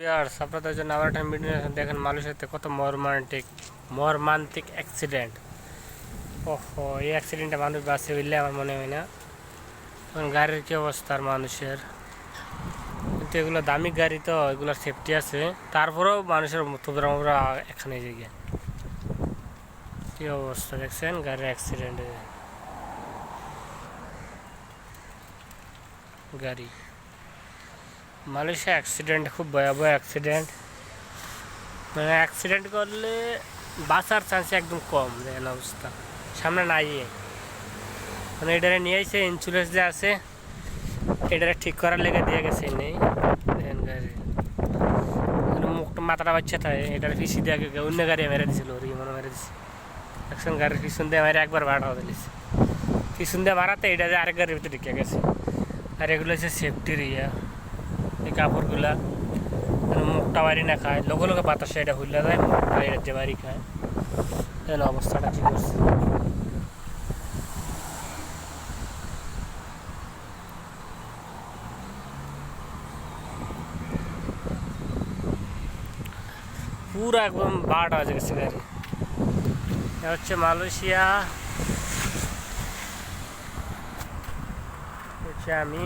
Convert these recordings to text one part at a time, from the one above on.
Viewers আপনাদের জন্য আবার একটা ভিডিও দেখেন মালয়েশিয়াতে কত মর্মান্তিক অ্যাক্সিডেন্ট। ওহো, এই অ্যাক্সিডেন্টে মানুষ বাঁচে বললে আমার মনে হয় না। কারণ গাড়ির কী অবস্থা আর মানুষের, কিন্তু এগুলো দামি গাড়ি তো এগুলোর সেফটি আছে, তারপরেও মানুষের থুবরা এখানে জায়গায় কী অবস্থা দেখছেন গাড়ির অ্যাক্সিডেন্টে। গাড়ি মালয়েশিয়া অ্যাক্সিডেন্ট খুব ভয়াবহ অ্যাক্সিডেন্ট, মানে অ্যাক্সিডেন্ট করলে বাঁচার চান্স একদম কম। দেখেন অবস্থা সামনে নাই, মানে এটারে নিয়ে এসে ইন্স্যুরেন্স যে আছে এটারে ঠিক করার লেগে দিয়ে গেছে নেই। দেখেন গাড়ি মুখটা মাথাটা বাচ্চা থাকে, এটার পিছিয়ে দিয়ে অন্য গাড়ি মেরে দিছিল, ওর মনে মেরে দিচ্ছে। একজন গাড়ির পিছন দিয়ে মেরে একবার ভাড়া দিয়েছে, পিছন দিয়ে মারাতে এটা যে আরেক গাড়ির ভিতরে ঢুকে গেছে। আর এগুলো হচ্ছে সেফটির এই কাপড়গুলা মুখটা বাড়ি না খায়, লোকে লোকে বাতাসে এটা হুল্লা যায়, মুখটা এটা যে বাড়ি খায়। যেন অবস্থাটা কী করছে। পুরো একদম বারোটা বাজে গেছে গাড়ি। এটা হচ্ছে মালয়েশিয়া, হচ্ছে আমি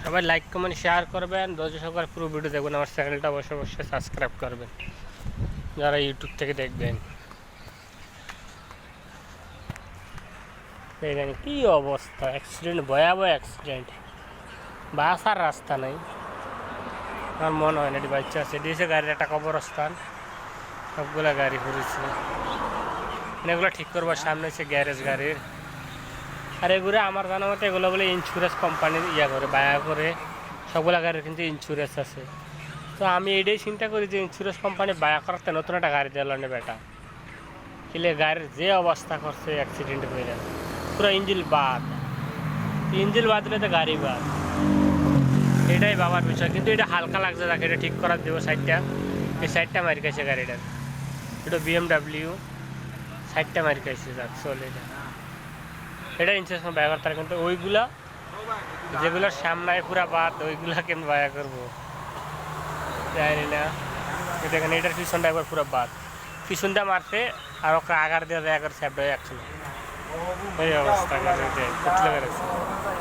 সবাই লাইক কমেন্ট শেয়ার করবেন, ধৈর্য সহকারে পুরো ভিডিও দেখবেন, আমার চ্যানেলটা অবশ্যই অবশ্যই সাবস্ক্রাইব করবেন যারা ইউটিউব থেকে দেখবেন। দেখেন কী অবস্থা, অ্যাক্সিডেন্ট, ভয়াবহ অ্যাক্সিডেন্ট, বাসার রাস্তা নেই। আমার মনে হয় না এটি বাচ্চা আছে, এটি হচ্ছে গাড়ির একটা কবরস্থান, সবগুলা গাড়ি ঘুরেছে। এগুলো ঠিক করবার সামনে হচ্ছে গ্যারেজ গাড়ির। আর এগুলো আমার জানা মতো এগুলো বলে ইন্স্যুরেন্স কোম্পানির করে বায়া করে, সবগুলা গাড়ির কিন্তু ইন্স্যুরেন্স আছে। তো আমি এটাই চিন্তা করি যে ইন্স্যুরেন্স কোম্পানি বায়া করাতে নতুন একটা গাড়ি দিল না বেটা, কিলে গাড়ির যে অবস্থা করছে অ্যাক্সিডেন্ট করে, পুরো ইঞ্জিল বাদ দিলে তো গাড়ি বাদ। এটাই বাবার বিষয়, কিন্তু এটা হালকা লাগছে তাকে, এটা ঠিক করার দেবো সাইডটা, এই সাইডটা মারি খাইছে গাড়িটার, এটা BMW সাইডটা মারি খাইছে, যাক চলে এটা ইন্স্যুরেন্স বায়া করতে। কিন্তু ওইগুলা যেগুলোর সামনায় পুরা বাদ, ওইগুলা কেমন বায়া করবো জানি না। দেখেন এটার পিছনটা একবার পুরো বাদ, পিছনটা মারতে আর ওকে আগার দিয়ে দেয়া করে স্যাপটা একশো, এই অবস্থা করতে গেছে।